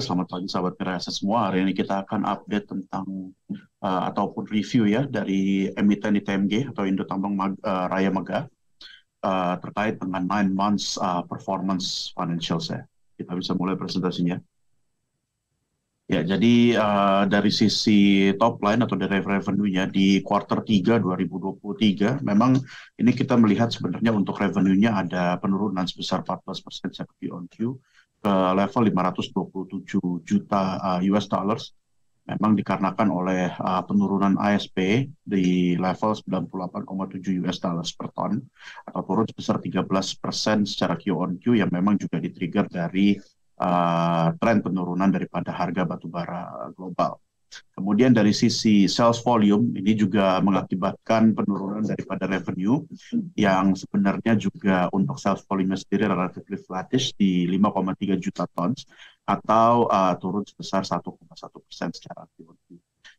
Selamat pagi sahabat Mirasa semua. Hari ini kita akan update tentang ataupun review ya dari emiten ITMG atau Indo Tambang Raya Mega terkait dengan 9 months performance financials ya. Kita bisa mulai presentasinya. Ya, jadi dari sisi top line atau dari revenue-nya di kuartal 3 2023, memang ini kita melihat sebenarnya untuk revenue-nya ada penurunan sebesar 14% Q on Q ke level 527 juta US dollars. Memang dikarenakan oleh penurunan ASP di level 98,7 US dollars per ton atau turun sebesar 13% secara Q on Q yang memang juga di-trigger dari tren penurunan daripada harga batubara global. Kemudian dari sisi sales volume ini juga mengakibatkan penurunan daripada revenue yang sebenarnya juga untuk sales volume sendiri relatively flattish di 5,3 juta tons atau turun sebesar 1,1% secara Q-on-Q.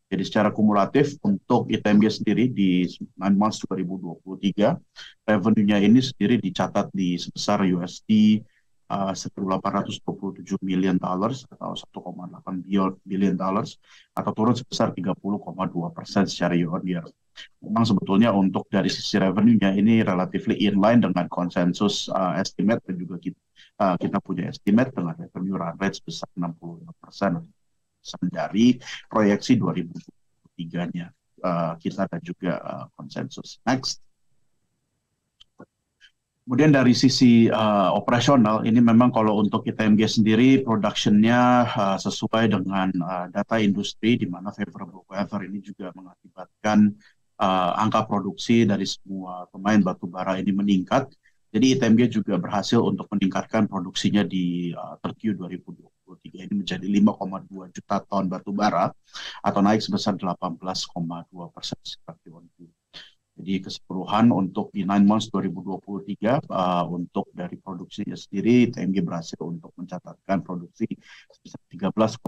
Jadi secara kumulatif untuk ITMG sendiri di 9 months 2023 revenue-nya ini sendiri dicatat di sebesar USD 1.827 million dollars atau 1,8 billion dollars atau turun sebesar 30,2% secara year on year. Memang sebetulnya untuk dari sisi revenue-nya ini relatively inline dengan konsensus estimate dan juga kita punya estimate dengan revenue run rate sebesar 65% dari proyeksi 2023-nya kita dan juga konsensus. Next. Kemudian dari sisi operasional, ini memang kalau untuk ITMG sendiri, production-nya sesuai dengan data industri, di mana favorable weather ini juga mengakibatkan angka produksi dari semua pemain batubara ini meningkat. Jadi ITMG juga berhasil untuk meningkatkan produksinya di Q 2023 ini menjadi 5,2 juta ton batubara atau naik sebesar 18,2% seperti Q. Jadi keseluruhan untuk di 9 months 2023 untuk dari produksinya sendiri ITMG berhasil untuk mencatatkan produksi sebesar 13,4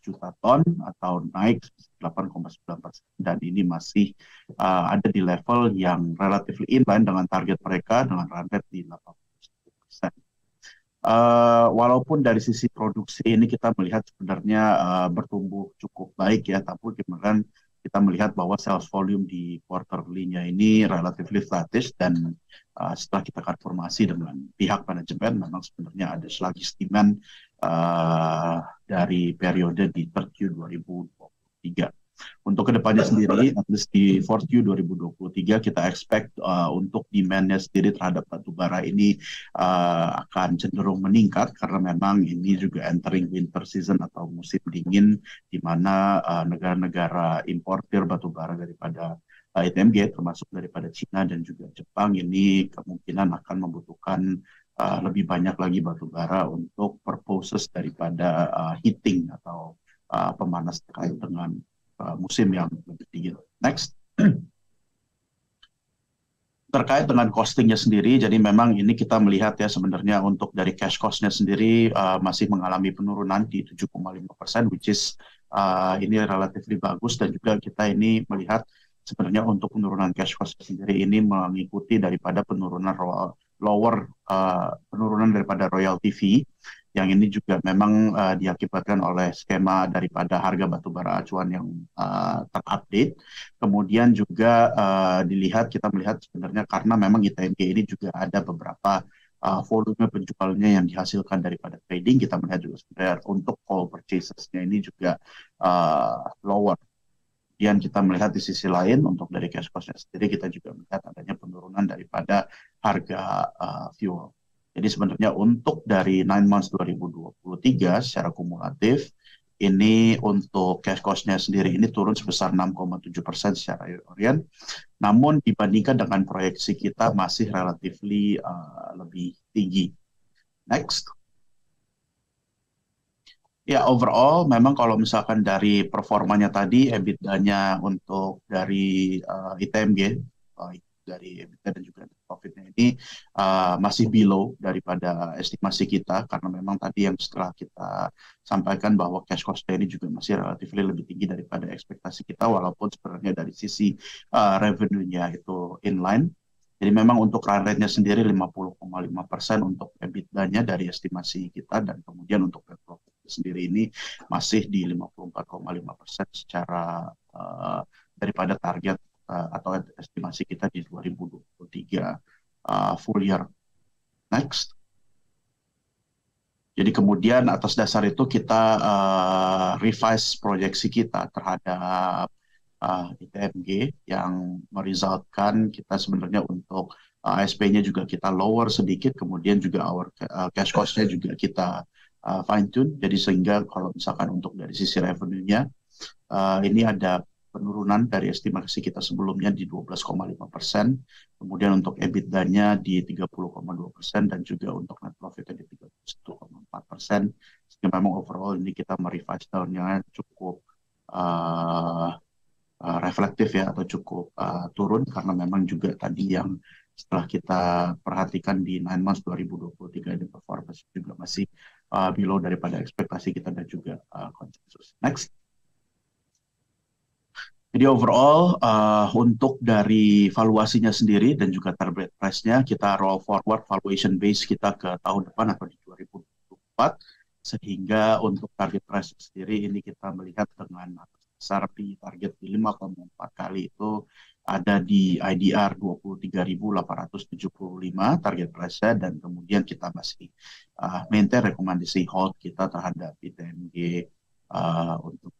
juta ton atau naik 8,9% dan ini masih ada di level yang relatively inline dengan target mereka dengan run rate di 80%. Walaupun dari sisi produksi ini kita melihat sebenarnya bertumbuh cukup baik ya, tapi kemudian kita melihat bahwa sales volume di quarterly-nya ini relatively flattish dan setelah kita konfirmasi dengan pihak manajemen memang sebenarnya ada sluggish demand dari periode di Q 2023. Untuk kedepannya sendiri, at least di Q 2023 kita expect untuk demand-nya sendiri terhadap batubara ini akan cenderung meningkat karena memang ini juga entering winter season atau musim dingin di mana negara-negara importir batubara daripada ITMG termasuk daripada Cina dan juga Jepang ini kemungkinan akan membutuhkan lebih banyak lagi batubara untuk purposes daripada heating atau pemanas terkait dengan musim yang lebih tinggi. Next. Terkait dengan costingnya sendiri, jadi memang ini kita melihat ya sebenarnya untuk dari cash cost-nya sendiri masih mengalami penurunan di 7,5%, which is ini relatively bagus dan juga kita ini melihat sebenarnya untuk penurunan cash cost sendiri ini mengikuti daripada penurunan penurunan daripada royalty fee yang ini juga memang diakibatkan oleh skema daripada harga batubara acuan yang terupdate. Kemudian juga kita melihat sebenarnya karena memang ITMG ini juga ada beberapa volume penjualannya yang dihasilkan daripada trading, kita melihat juga sebenarnya untuk coal purchases-nya ini juga lower. Kemudian kita melihat di sisi lain untuk dari cash cost-nya sendiri kita juga melihat adanya penurunan daripada harga fuel. Jadi sebenarnya untuk dari 9 months 2023 secara kumulatif, ini untuk cash cost-nya sendiri ini turun sebesar 6,7% secara year-on-year. Namun dibandingkan dengan proyeksi kita masih relatively lebih tinggi. Next. Ya, overall memang kalau misalkan dari performanya tadi, EBITDA-nya untuk dari ITMG, dari EBITDA dan juga profitnya ini masih below daripada estimasi kita karena memang tadi yang setelah kita sampaikan bahwa cash cost-nya ini juga masih relatif lebih tinggi daripada ekspektasi kita walaupun sebenarnya dari sisi revenue-nya itu inline. Jadi memang untuk run rate-nya sendiri 50,5% untuk EBITDA-nya dari estimasi kita dan kemudian untuk net profit sendiri ini masih di 54,5% secara daripada target atau estimasi kita di 2023 full year. Next. Jadi kemudian atas dasar itu kita revise proyeksi kita terhadap ITMG yang meresultkan kita sebenarnya untuk ASP-nya juga kita lower sedikit, kemudian juga cash cost-nya juga kita fine tune. Jadi sehingga kalau misalkan untuk dari sisi revenue-nya ini ada penurunan dari estimasi kita sebelumnya di 12,5%, kemudian untuk EBITDA-nya di 30,2% dan juga untuk net profit-nya di 31,4%. Sehingga memang overall ini kita merevise down-nya cukup reflektif ya, atau cukup turun karena memang juga tadi yang setelah kita perhatikan di 9 months 2023 ini performance juga masih below daripada ekspektasi kita dan juga konsensus. Next. Jadi overall untuk dari valuasinya sendiri dan juga target price-nya kita roll forward valuation base kita ke tahun depan atau di 2024, sehingga untuk target price sendiri ini kita melihat dengan besar di target di 5,4 kali itu ada di IDR 23.875 target price-nya, dan kemudian kita masih maintain rekomendasi hold kita terhadap ITMG untuk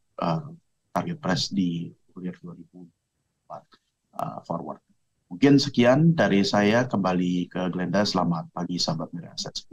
target price di year 2004 forward. Mungkin sekian dari saya, kembali ke Glenda. Selamat pagi sahabat Miraassets.